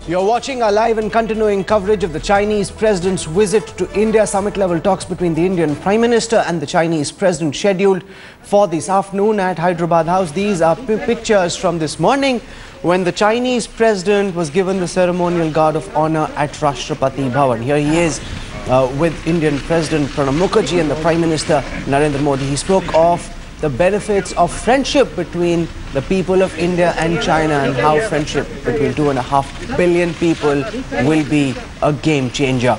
You're watching our live and continuing coverage of the Chinese President's visit to India. Summit-level talks between the Indian Prime Minister and the Chinese President scheduled for this afternoon at Hyderabad House. These are pictures from this morning when the Chinese President was given the ceremonial guard of honor at Rashtrapathi Bhavan. Here he is with Indian President Pranab Mukherjee and the Prime Minister Narendra Modi. He spoke of the benefits of friendship between the people of India and China and how friendship between 2.5 billion people will be a game changer.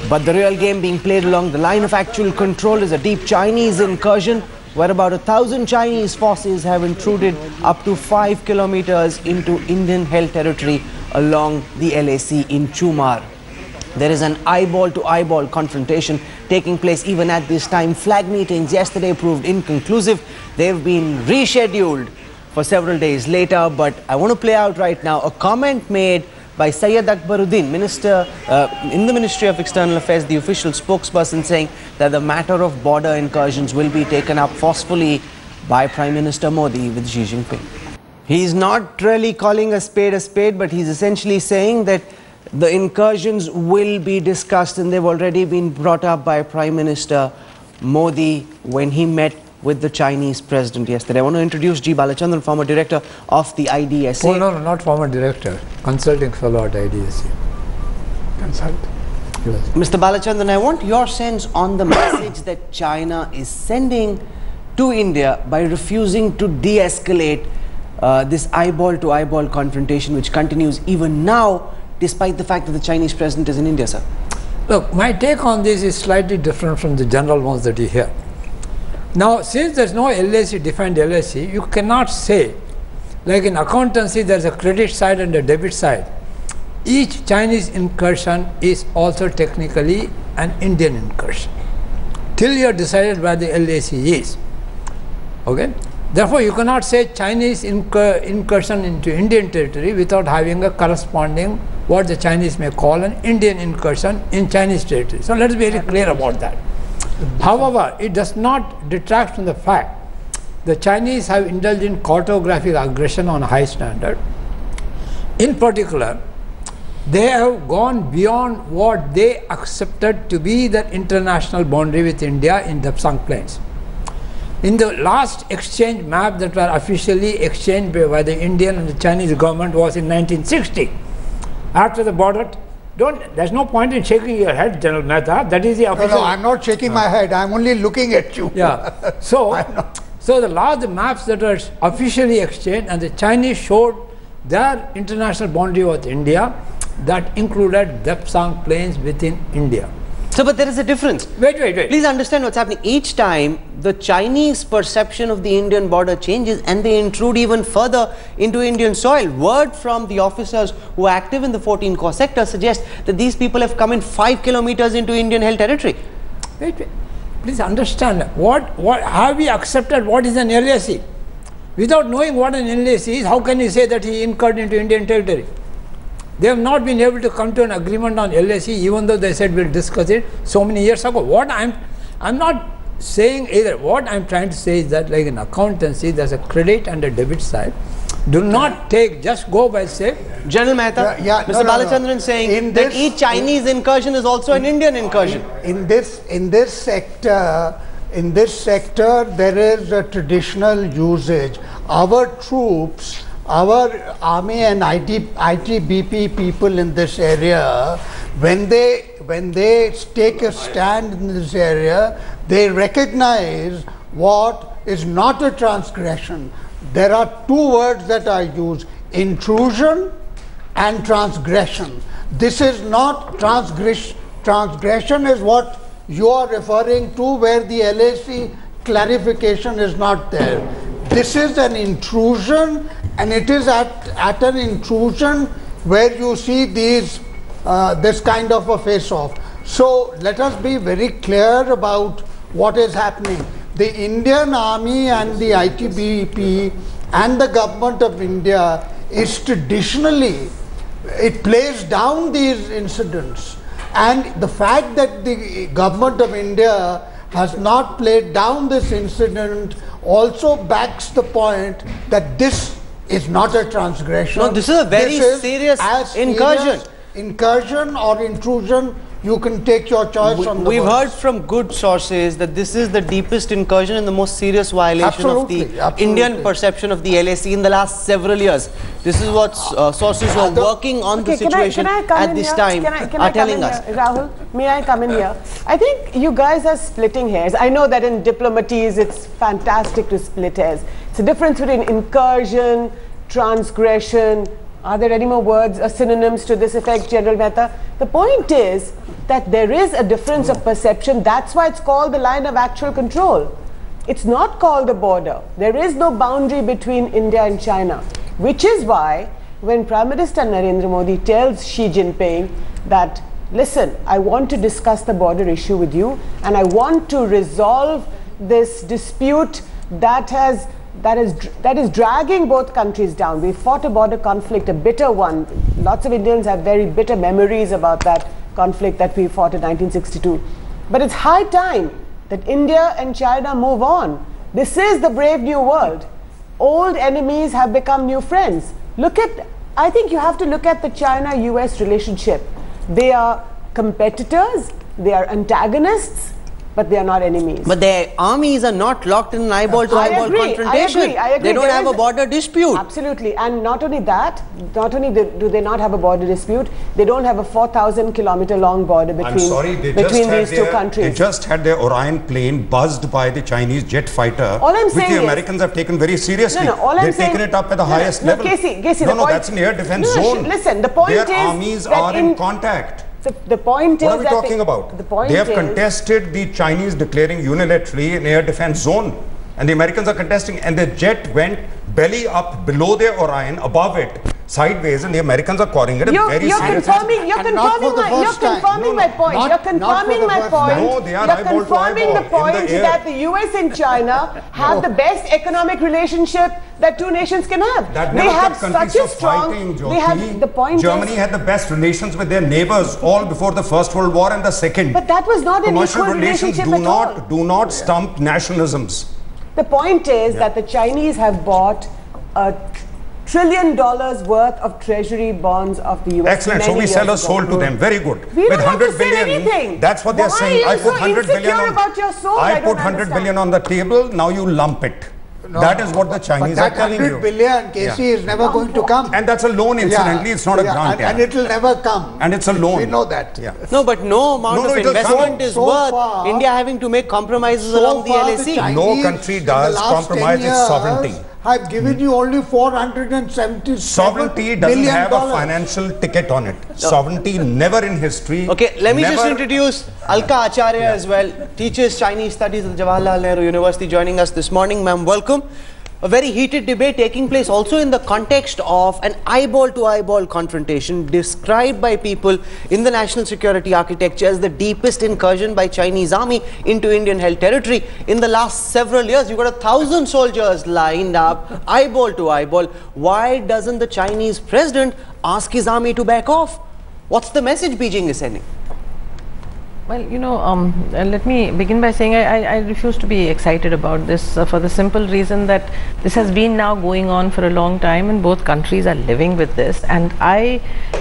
But the real game being played along the line of actual control is a deep Chinese incursion where about 1,000 Chinese forces have intruded up to 5 kilometers into Indian held territory along the LAC in Chumar. There is an eyeball-to-eyeball confrontation taking place even at this time. Flag meetings yesterday proved inconclusive. They've been rescheduled for several days later. But I want to play out right now a comment made by Syed Akbaruddin, Minister in the Ministry of External Affairs, the official spokesperson, saying that the matter of border incursions will be taken up forcefully by Prime Minister Modi with Xi Jinping. He's not really calling a spade, but he's essentially saying that the incursions will be discussed and they've already been brought up by Prime Minister Modi when he met with the Chinese President yesterday. I want to introduce G. Balachandran, former director of the IDSA. Oh, no, not former director, consulting fellow at IDSA. Consult. Yes. Mr. Balachandran, I want your sense on the message that China is sending to India by refusing to de-escalate this eyeball-to-eyeball confrontation which continues even now, despite the fact that the Chinese President is in India, sir. Look, my take on this is slightly different from the general ones that you hear. Now, since there's no LAC, defined LAC, you cannot say, like in accountancy, there's a credit side and a debit side. Each Chinese incursion is also technically an Indian incursion, till you're decided where the LAC is. Okay? Therefore, you cannot say Chinese incursion into Indian territory without having a corresponding, what the Chinese may call an Indian incursion in Chinese territory. So let's be very clear about that. However, it does not detract from the fact the Chinese have indulged in cartographic aggression on a high standard. In particular, they have gone beyond what they accepted to be the international boundary with India in the Dapsang Plains. In the last exchange map that were officially exchanged by the Indian and the Chinese government was in 1960. After the border, there's no point in shaking your head, General Mehta. That is the official. No, I'm not shaking my head. I'm only looking at you. Yeah. So the maps that were officially exchanged, and the Chinese showed their international boundary with India that included Dapsang Plains within India. So, but there is a difference. Wait. Please understand what's happening. Each time the Chinese perception of the Indian border changes and they intrude even further into Indian soil. Word from the officers who are active in the 14 core sector suggests that these people have come in 5 kilometers into Indian held territory. Wait. Please understand, what have we accepted what is an LAC? Without knowing what an LAC is, how can you say that he incurred into Indian territory? They have not been able to come to an agreement on LAC, even though they said we'll discuss it so many years ago. What I'm not saying either. What I'm trying to say is that, like in accountancy, there's a credit and a debit side. Do not take, just go by say. General Mehta, Mr. Balachandran saying that each Chinese incursion is also an Indian incursion. In this sector, there is a traditional usage. Our troops, our army and ITBP people in this area, when they take a stand in this area, they recognize what is not a transgression. There are two words that I use: intrusion and transgression. This is not transgression. Transgression is what you are referring to, where the LAC clarification is not there. This is an intrusion, and it is at an intrusion where you see these this kind of a face-off. So let us be very clear about what is happening. The Indian Army and the ITBP and the government of India is traditionally, it plays down these incidents, and the fact that the government of India has not played down this incident also backs the point that this is not a transgression. No, this is a very serious incursion. Incursion or intrusion, you can take your choice from the We've words. heard from good sources that this is the deepest incursion and the most serious violation of the Indian perception of the LAC in the last several years. This is what sources who are working on the situation at this time are telling us. Rahul, may I come in here? I think you guys are splitting hairs. I know that in diplomacies it's fantastic to split hairs. It's a difference between incursion, transgression. Are there any more words or synonyms to this effect, General Mehta? The point is that there is a difference of perception. That's why it's called the line of actual control. It's not called the border. There is no boundary between India and China, which is why when Prime Minister Narendra Modi tells Xi Jinping that, listen, I want to discuss the border issue with you and I want to resolve this dispute that is dragging both countries down. We fought a border conflict, a bitter one. Lots of Indians have very bitter memories about that conflict that we fought in 1962. But it's high time that India and China move on. This is the brave new world. Old enemies have become new friends. I think you have to look at the China-US relationship. They are competitors, they are antagonists, but they are not enemies. But their armies are not locked in an eyeball-to-eyeball confrontation. I agree. They don't have a border dispute. Absolutely. And not only that, not only do they not have a border dispute, they don't have a 4,000-kilometer long border between these two countries. They just had their Orion plane buzzed by the Chinese jet fighter, all I'm which saying the Americans have taken very seriously. They've taken it up at the highest level. Casey, that's an air defense zone. Listen, the point is their armies are in contact. The point is what are we talking about? They have contested the Chinese declaring unilaterally an air defense zone, and the Americans are contesting, and the jet went belly up below their Orion, above it, sideways, and the Americans are calling it a very serious. You're confirming my point. You're confirming my point. No, they are You're confirming the point that the US and China have the best economic relationship that two nations can have. That never kept countries from fighting, Jyoti. Germany had the best relations with their neighbors all before the First World War and the Second. But that was not an equal relationship at all. Do not stump nationalisms. The point is that the Chinese have bought $1 trillion worth of treasury bonds of the US. Excellent. So we sell a soul to them. Very good. We don't have to sell anything. That's what they're saying. I put 100 billion on. About your soul? I put 100 billion on the table. Now you lump it. No, that is what the Chinese are telling you. That 100 billion, Casey, is never going to come. And that's a loan, incidentally. It's not a grant. And it will never come. And it's a loan. We know that. No, but no amount of investment is worth India having to make compromises along the LAC. No country does compromise its sovereignty. I've given you only 470. Sovereignty doesn't have a financial ticket on it. Sovereignty never in history. Okay, let me just introduce Alka Acharya as well, teaches Chinese studies at the Jawaharlal Nehru University, joining us this morning. Ma'am, welcome. A very heated debate taking place also in the context of an eyeball-to-eyeball confrontation described by people in the national security architecture as the deepest incursion by Chinese army into Indian-held territory in the last several years. You've got 1,000 soldiers lined up, eyeball-to-eyeball. Why doesn't the Chinese president ask his army to back off? What's the message Beijing is sending? Well, you know, let me begin by saying I refuse to be excited about this for the simple reason that this has been now going on for a long time and both countries are living with this. And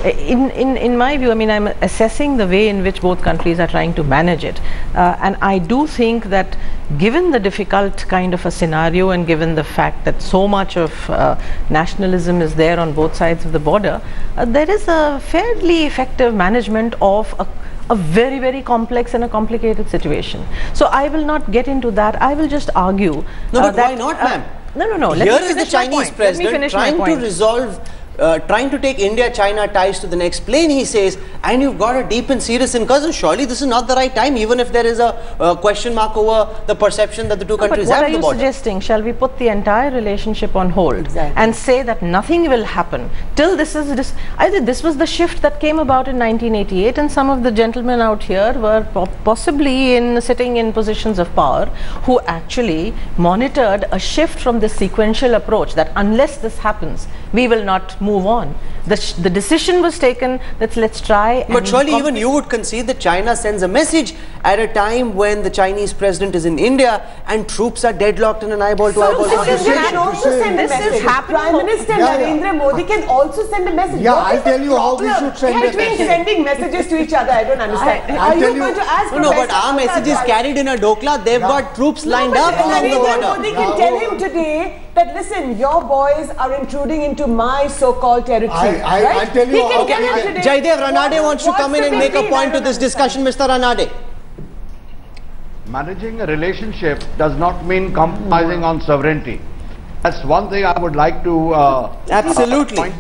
in my view, I mean, I'm assessing the way in which both countries are trying to manage it. And I do think that given the difficult kind of a scenario and given the fact that so much of nationalism is there on both sides of the border, there is a fairly effective management of a very, very complex and a complicated situation. So I will not get into that. I will just argue. No, but why not, ma'am? No. Here is the Chinese president trying to resolve, trying to take India-China ties to the next plane, he says, and you've got a deep and serious incursion. Surely this is not the right time, even if there is a question mark over the perception that the two countries have at the border. What are you suggesting? Shall we put the entire relationship on hold and say that nothing will happen till this is either this was the shift that came about in 1988 and some of the gentlemen out here were possibly sitting in positions of power who actually monitored a shift from this sequential approach that unless this happens, we will not move on. The decision was taken that let's try. But surely even you would concede that China sends a message at a time when the Chinese president is in India and troops are deadlocked in an eyeball-to-eyeball They can also send a message. Prime Minister Narendra Modi can also send a message. Yeah, I'll tell you how we should send a message. Sending messages to each other, I don't understand. Are you going to ask No, but our message is carried in a dokla. They've got troops lined up along the Narendra border. Modi can tell him today that, listen, your boys are intruding into my so-called territory. I'll tell you. He can tell him today. Jaidev Ranade wants to come in and make a point to this discussion. Mr. Ranade. Managing a relationship does not mean compromising on sovereignty. That's one thing I would like to Absolutely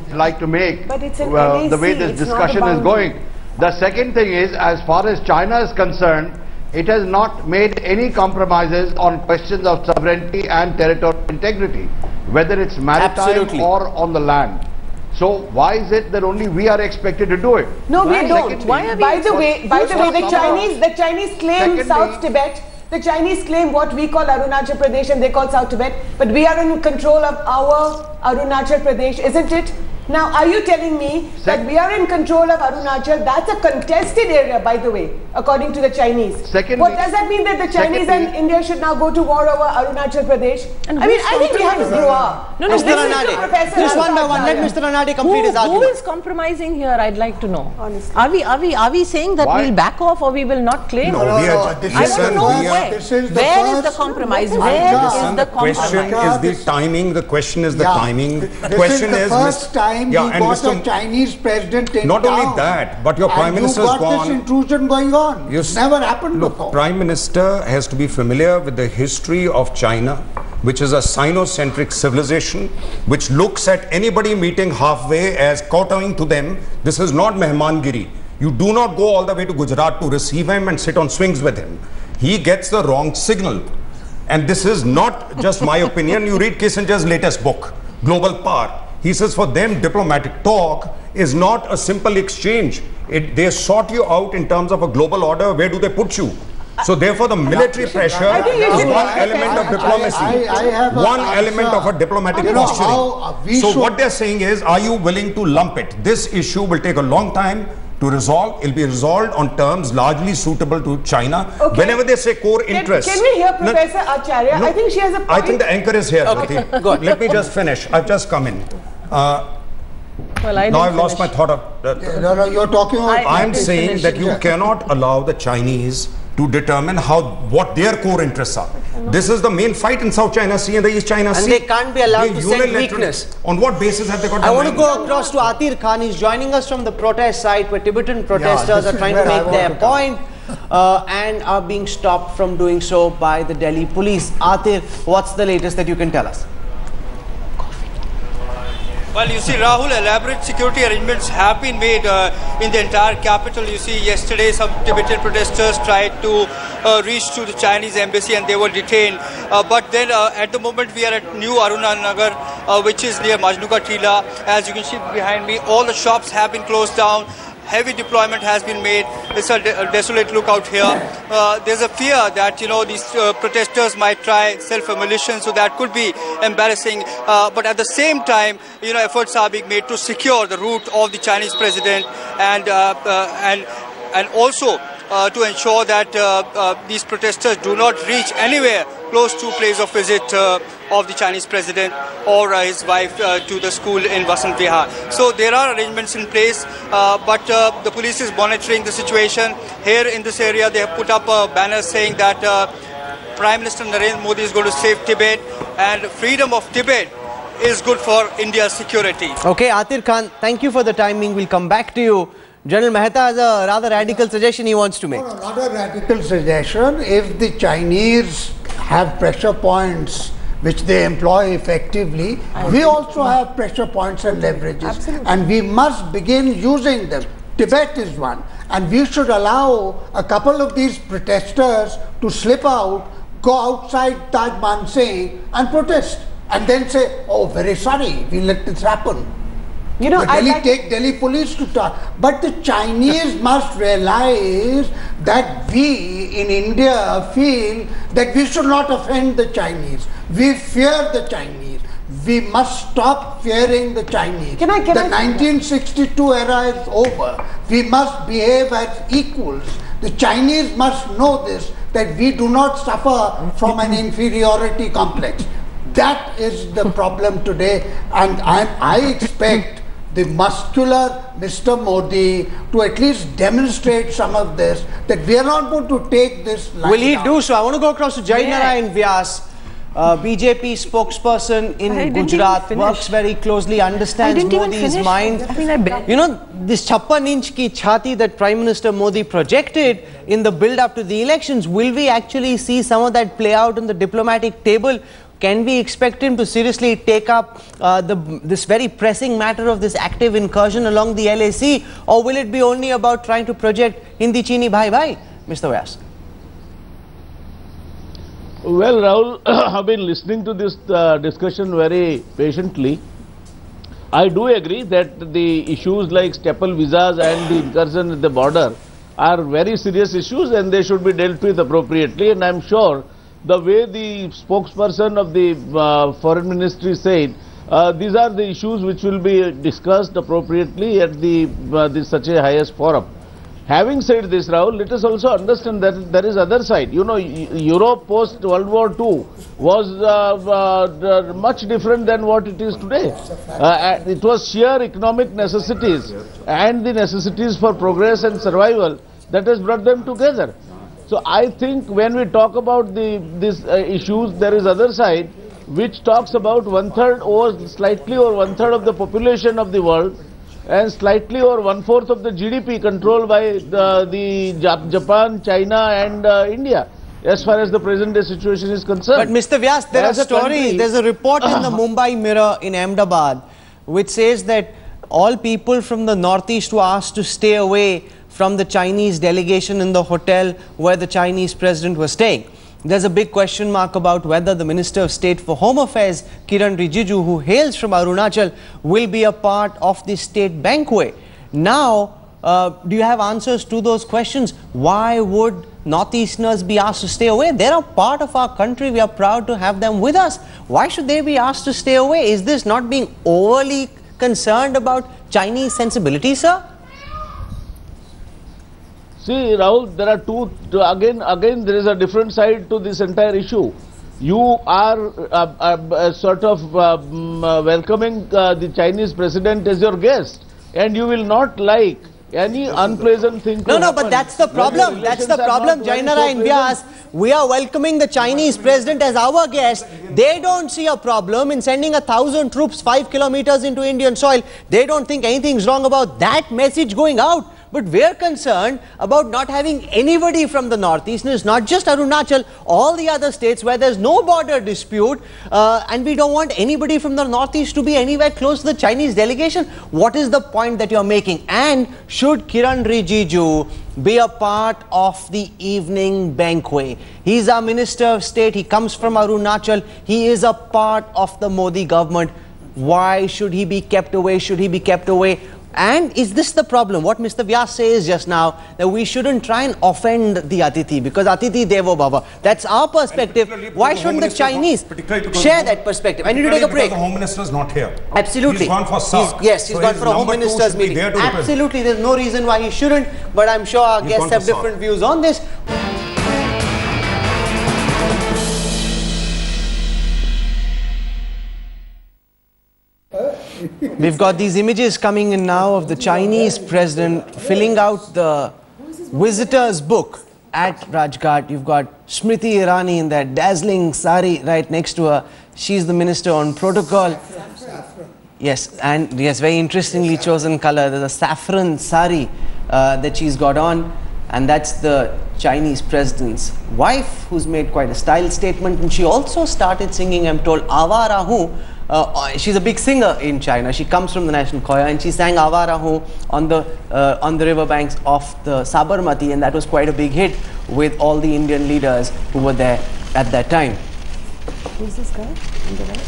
make. But it's an the way LAC, this it's discussion not a is going. The second thing is, as far as China is concerned, it has not made any compromises on questions of sovereignty and territorial integrity, whether it's maritime or on the land. So why is it that only we are expected to do it? No, we don't. Why are we? By the way, the Chinese claim South Tibet. The Chinese claim what we call Arunachal Pradesh and they call South Tibet, but we are in control of our Arunachal Pradesh, isn't it? Now, are you telling me that we are in control of Arunachal? That's a contested area, by the way, according to the Chinese. What does that mean, that the Chinese and India should now go to war over Arunachal Pradesh? I think we have to grow up. No, Mr. Ranade, just one by one, let Mr. Ranade complete his argument. Who is compromising here? I'd like to know. Honestly. Are we saying that we'll back off or we will not claim? No, I want to know where. Where is the compromise? Where is the compromise? Question is the timing. The question is the timing. Question is the first time he got a Chinese president in Not only that, but your Prime Minister's gone. You got this intrusion going on. Never happened before. Prime Minister has to be familiar with the history of China, which is a Sino-centric civilization, which looks at anybody meeting halfway as kowtowing to them. This is not Mehmangiri. You do not go all the way to Gujarat to receive him and sit on swings with him. He gets the wrong signal. And this is not just my opinion. You read Kissinger's latest book, Global Power. He says for them, diplomatic talk is not a simple exchange. They sort you out in terms of a global order. Where do they put you? So therefore, the military pressure is one element of diplomacy. One element of a diplomatic posturing. So what they're saying is, are you willing to lump it? This issue will take a long time to resolve. It will be resolved on terms largely suitable to China. Whenever they say core interest. Can we hear Professor Acharya? I think she has a point. I think the anchor is here. Good. Let me just finish. I've just come in. Well, now I've lost my thought of... No, you're talking about... I'm saying that you cannot allow the Chinese to determine what their core interests are. This is the main fight in South China Sea and the East China Sea. And they can't be allowed to send weakness. On what basis have they got... I want to go across to Atir Khan. He's joining us from the protest site where Tibetan protesters are trying to make their point and are being stopped from doing so by the Delhi police. Atir, what's the latest that you can tell us? Well, you see, Rahul, elaborate security arrangements have been made in the entire capital. You see, yesterday some Tibetan protesters tried to reach to the Chinese embassy and they were detained. But then at the moment we are at New Aruna Nagar, which is near Majnuka Tila. As you can see behind me, all the shops have been closed down. Heavy deployment has been made. It's a desolate look out here. There's a fear that, you know, these protesters might try self-immolation, so that could be embarrassing. But at the same time, you know, efforts are being made to secure the route of the Chinese president and also to ensure that these protesters do not reach anywhere close to place of visit of the Chinese president or his wife to the school in Vasant Vihar. So there are arrangements in place, but the police is monitoring the situation. Here in this area, they have put up a banner saying that Prime Minister Narendra Modi is going to save Tibet, and freedom of Tibet is good for India's security. Okay, Atir Khan, thank you for the timing. We'll come back to you. General Mehta has a rather radical suggestion he wants to make. No, not a radical suggestion. If the Chinese have pressure points which they employ effectively, we also have pressure points and leverages. Absolutely. And we must begin using them. Tibet is one. And we should allow a couple of these protesters to slip out, go outside Taj Mansingh and protest. And then say, oh, very sorry, we let this happen. You know, take Delhi police to talk. But the Chinese must realize that we in India feel that we should not offend the Chinese. We fear the Chinese. We must stop fearing the Chinese. The 1962 era is over. We must behave as equals. The Chinese must know this, that we do not suffer from an inferiority complex. That is the problem today, and I expect the muscular Mr. Modi to at least demonstrate some of this, that we are not going to take this line. Will he do so? I want to go across to Jainarayan Vyas, BJP spokesperson in Gujarat, works very closely, understands Modi's mind. You know, this 56-inch ki chhati that Prime Minister Modi projected in the build-up to the elections, will we actually see some of that play out on the diplomatic table? Can we expect him to seriously take up this very pressing matter of this active incursion along the LAC, or will it be only about trying to project Hindi Chini Bhai Bhai, Mr. Vyas? Well, Rahul, I've been listening to this discussion very patiently. I do agree that the issues like staple visas and the incursion at the border are very serious issues and they should be dealt with appropriately, and I'm sure the way the spokesperson of the foreign ministry said, these are the issues which will be discussed appropriately at such a highest forum. Having said this, Rahul, let us also understand that there is other side. You know, Europe post World War II was much different than what it is today. It was sheer economic necessities and the necessities for progress and survival that has brought them together. So I think when we talk about these issues, there is other side which talks about 1/3 or slightly or 1/3 of the population of the world and slightly or 1/4 of the GDP controlled by Japan, China and India, as far as the present day situation is concerned. But Mr. Vyas, there's a report in the Mumbai Mirror in Ahmedabad which says that all people from the northeast were asked to stay away from the Chinese delegation in the hotel where the Chinese president was staying. There's a big question mark about whether the Minister of State for Home Affairs, Kiran Rijiju, who hails from Arunachal, will be a part of the state banquet. Now, do you have answers to those questions? Why would Northeasterners be asked to stay away? They're a part of our country. We are proud to have them with us. Why should they be asked to stay away? Is this not being overly concerned about Chinese sensibility, sir? See, Rahul, there are again there is a different side to this entire issue. You are sort of welcoming the Chinese president as your guest, and you will not like any unpleasant thing to happen. But that's the problem. That's the problem, Jainarayan Vyas. We are welcoming the Chinese president as our guest. They don't see a problem in sending 1,000 troops 5 kilometers into Indian soil. They don't think anything's wrong about that message going out. But we're concerned about not having anybody from the northeast. And it's not just Arunachal, all the other states where there's no border dispute, and we don't want anybody from the northeast to be anywhere close to the Chinese delegation. What is the point that you're making? And should Kiran Rijiju be a part of the evening banquet? He's our Minister of State. He comes from Arunachal. He is a part of the Modi government. Why should he be kept away? Should he be kept away? And is this the problem? What Mr. Vyas says just now, that we shouldn't try and offend the Atithi, because Atithi Devo Bhava. That's our perspective. Why shouldn't the Chinese share that perspective? I need to take a break. The Home Minister is not here. Absolutely. He's gone for SAARC. Yes, he's gone for a Home Minister's meeting. Absolutely. There's no reason why he shouldn't, but I'm sure our guests have different views on this. We've got these images coming in now of the Chinese president filling out the visitors book at Rajghat. You've got Smriti Irani in that dazzling sari right next to her. She's the Minister on Protocol. Yes, and yes, very interestingly chosen color. There's a saffron sari that she's got on, and that's the Chinese president's wife, who's made quite a style statement, and she also started singing, I'm told, Awara Hu. She's a big singer in China. She comes from the national choir, and she sang Awara Hu on the riverbanks of the Sabarmati, and that was quite a big hit with all the Indian leaders who were there at that time. Who's this guy?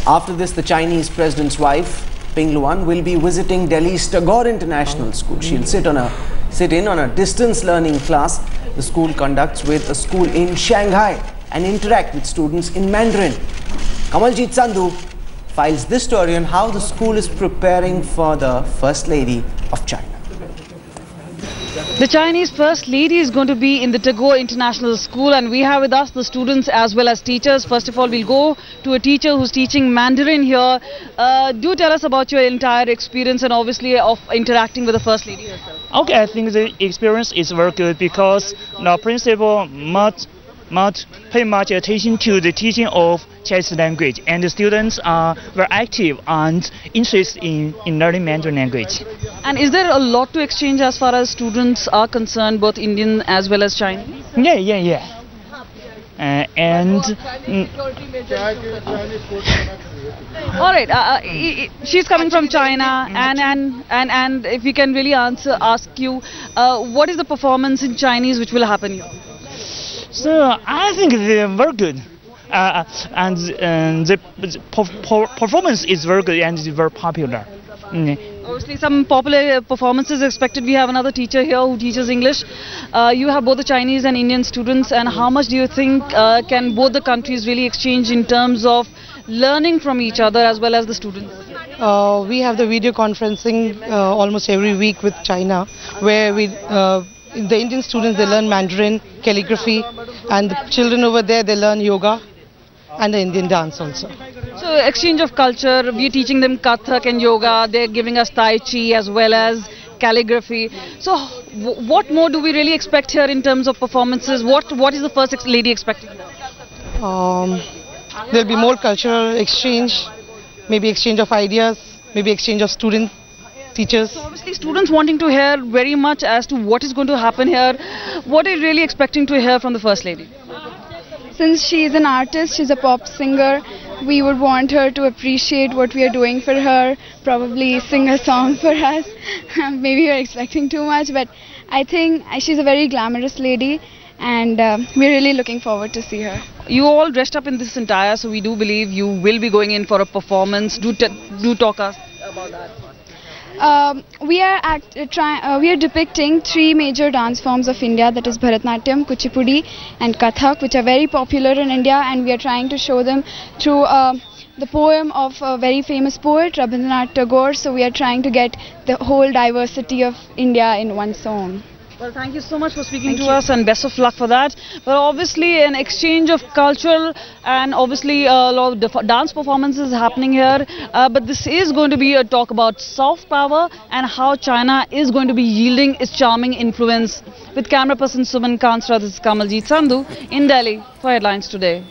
After this, the Chinese president's wife, Ping Luan, will be visiting Delhi's Tagore International School. She'll sit in on a distance learning class the school conducts with a school in Shanghai and interact with students in Mandarin. Kamaljeet Sandhu files this story on how the school is preparing for the First Lady of China. The Chinese First Lady is going to be in the Tagore International School, and we have with us the students as well as teachers. First of all, we'll go to a teacher who's teaching Mandarin here. Do tell us about your entire experience and obviously of interacting with the First Lady herself. Okay, I think the experience is very good because the principal pay much attention to the teaching of Chinese language, and the students are very active and interested in learning Mandarin language. And is there a lot to exchange as far as students are concerned, both Indian as well as Chinese? Yeah. All right, she's coming from China, and if we can really ask you, what is the performance in Chinese which will happen here? So I think they're very good, and the performance is very good and is very popular. Obviously, some popular performances expected. We have another teacher here who teaches English. You have both the Chinese and Indian students, and how much do you think can both the countries really exchange in terms of learning from each other as well as the students? We have the video conferencing almost every week with China, where the Indian students, they learn Mandarin, calligraphy, and the children over there, they learn yoga and the Indian dance also. So exchange of culture, we're teaching them Kathak and yoga, they're giving us Tai Chi as well as calligraphy. So what more do we really expect here in terms of performances? What is the First Lady expecting? There'll be more cultural exchange, maybe exchange of ideas, maybe exchange of student teachers. So obviously students wanting to hear very much as to what is going to happen here. What are you really expecting to hear from the First Lady? Since she is an artist, she's a pop singer, we would want her to appreciate what we are doing for her, probably sing a song for us. Maybe you're expecting too much, but I think she's a very glamorous lady, and we're really looking forward to see her. You all dressed up in this attire, so we do believe you will be going in for a performance. Do talk us about that. We are depicting three major dance forms of India, that is Bharatnatyam, Kuchipudi and Kathak, which are very popular in India, and we are trying to show them through the poem of a very famous poet, Rabindranath Tagore. So we are trying to get the whole diversity of India in one song. Well, thank you so much for speaking to us, and best of luck for that. But obviously an exchange of cultural and obviously a lot of dance performances happening here. But this is going to be a talk about soft power and how China is going to be yielding its charming influence. With camera person Suman Kansra, this is Kamaljeet Sandhu in Delhi for Headlines Today.